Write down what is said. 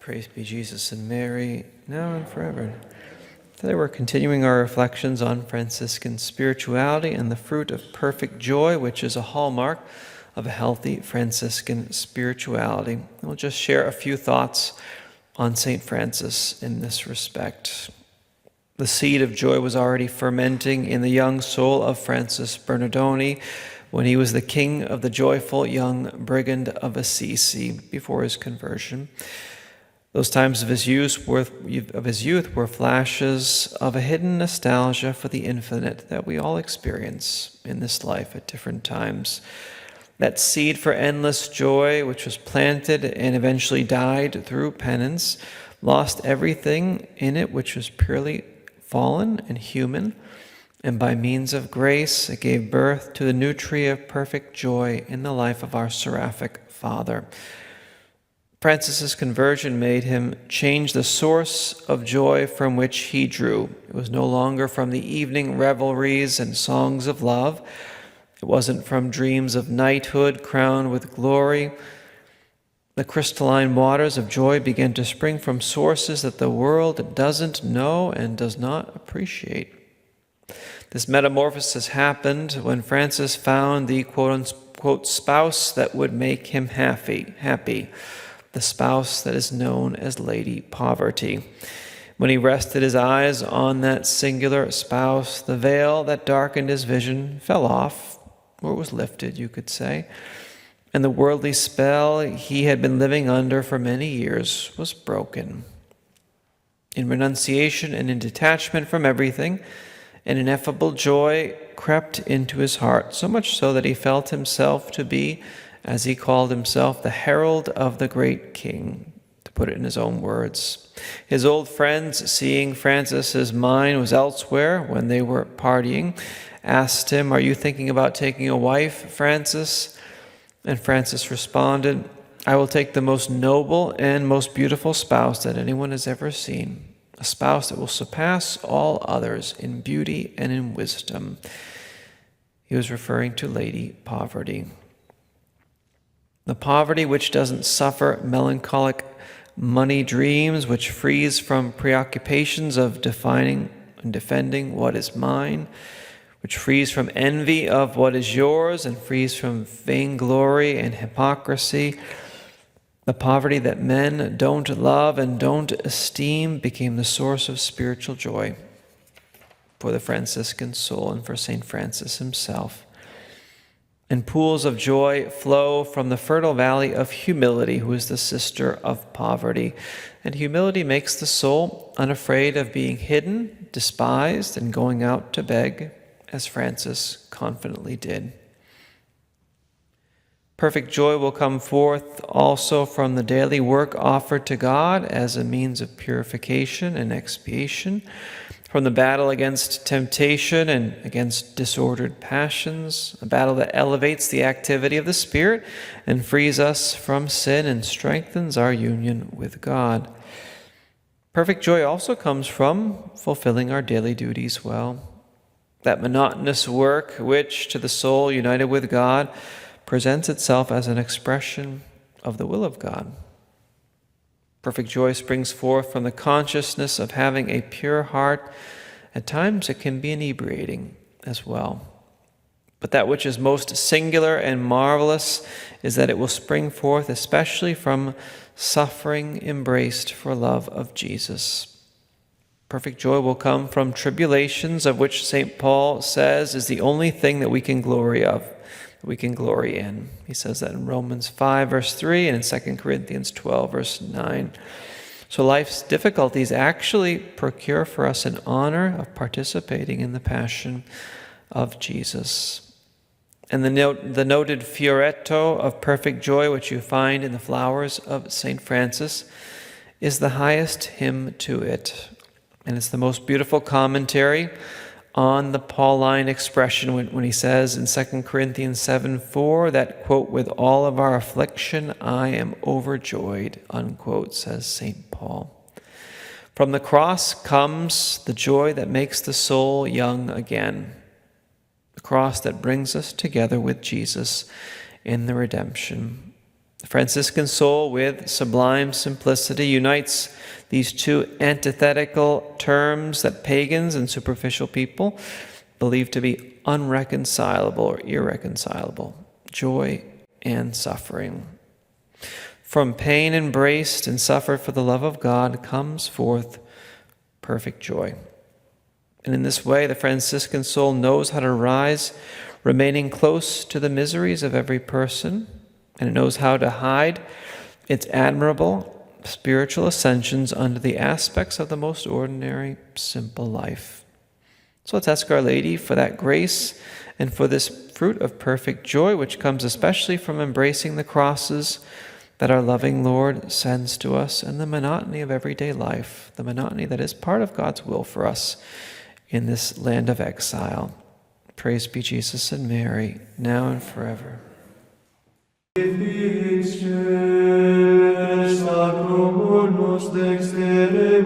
Praise be Jesus and Mary, now and forever. Today we're continuing our reflections on Franciscan spirituality and the fruit of perfect joy, which is a hallmark of a healthy Franciscan spirituality. And we'll just share a few thoughts on St. Francis in this respect. The seed of joy was already fermenting in the young soul of Francis Bernardoni when he was the king of the joyful young brigand of Assisi before his conversion. Those times of his youth were flashes of a hidden nostalgia for the infinite that we all experience in this life at different times. That seed for endless joy, which was planted and eventually died through penance, lost everything in it which was purely fallen and human, and by means of grace it gave birth to the new tree of perfect joy in the life of our seraphic Father. Francis's conversion made him change the source of joy from which he drew. It was no longer from the evening revelries and songs of love. It wasn't from dreams of knighthood crowned with glory. The crystalline waters of joy began to spring from sources that the world doesn't know and does not appreciate. This metamorphosis happened when Francis found the quote-unquote spouse that would make him happy. The spouse that is known as Lady Poverty. When he rested his eyes on that singular spouse, the veil that darkened his vision fell off, or was lifted, you could say, and the worldly spell he had been living under for many years was broken. In renunciation and in detachment from everything, an ineffable joy crept into his heart, so much so that he felt himself to be, as he called himself, the herald of the great king, to put it in his own words. His old friends, seeing Francis's mind was elsewhere when they were partying, asked him, "Are you thinking about taking a wife, Francis?" And Francis responded, "I will take the most noble and most beautiful spouse that anyone has ever seen, a spouse that will surpass all others in beauty and in wisdom." He was referring to Lady Poverty. The poverty which doesn't suffer melancholic money dreams, which frees from preoccupations of defining and defending what is mine, which frees from envy of what is yours and frees from vainglory and hypocrisy. The poverty that men don't love and don't esteem became the source of spiritual joy for the Franciscan soul and for St. Francis himself. And pools of joy flow from the fertile valley of humility, who is the sister of poverty. And humility makes the soul unafraid of being hidden, despised, and going out to beg, as Francis confidently did. Perfect joy will come forth also from the daily work offered to God as a means of purification and expiation, from the battle against temptation and against disordered passions, a battle that elevates the activity of the Spirit and frees us from sin and strengthens our union with God. Perfect joy also comes from fulfilling our daily duties well. That monotonous work which, to the soul united with God, presents itself as an expression of the will of God. Perfect joy springs forth from the consciousness of having a pure heart. At times it can be inebriating as well. But that which is most singular and marvelous is that it will spring forth especially from suffering embraced for love of Jesus. Perfect joy will come from tribulations, of which St. Paul says is the only thing that we can glory in. He says that in Romans 5, verse 3, and in 2 Corinthians 12, verse 9. So life's difficulties actually procure for us an honor of participating in the passion of Jesus. And the noted fioretto of perfect joy, which you find in the flowers of St. Francis, is the highest hymn to it. And it's the most beautiful commentary on the Pauline expression when he says in 2 Corinthians 7:4 that, quote, "with all of our affliction I am overjoyed," unquote, says St. Paul. From the cross comes the joy that makes the soul young again, the cross that brings us together with Jesus in the redemption. The Franciscan soul, with sublime simplicity, unites these two antithetical terms that pagans and superficial people believe to be unreconcilable or irreconcilable: joy and suffering. From pain embraced and suffered for the love of God comes forth perfect joy. And in this way, the Franciscan soul knows how to rise, remaining close to the miseries of every person, and it knows how to hide its admirable spiritual ascensions under the aspects of the most ordinary, simple life. So let's ask Our Lady for that grace and for this fruit of perfect joy, which comes especially from embracing the crosses that our loving Lord sends to us and the monotony of everyday life, the monotony that is part of God's will for us in this land of exile. Praise be Jesus and Mary, now and forever. Sacrum unus dextere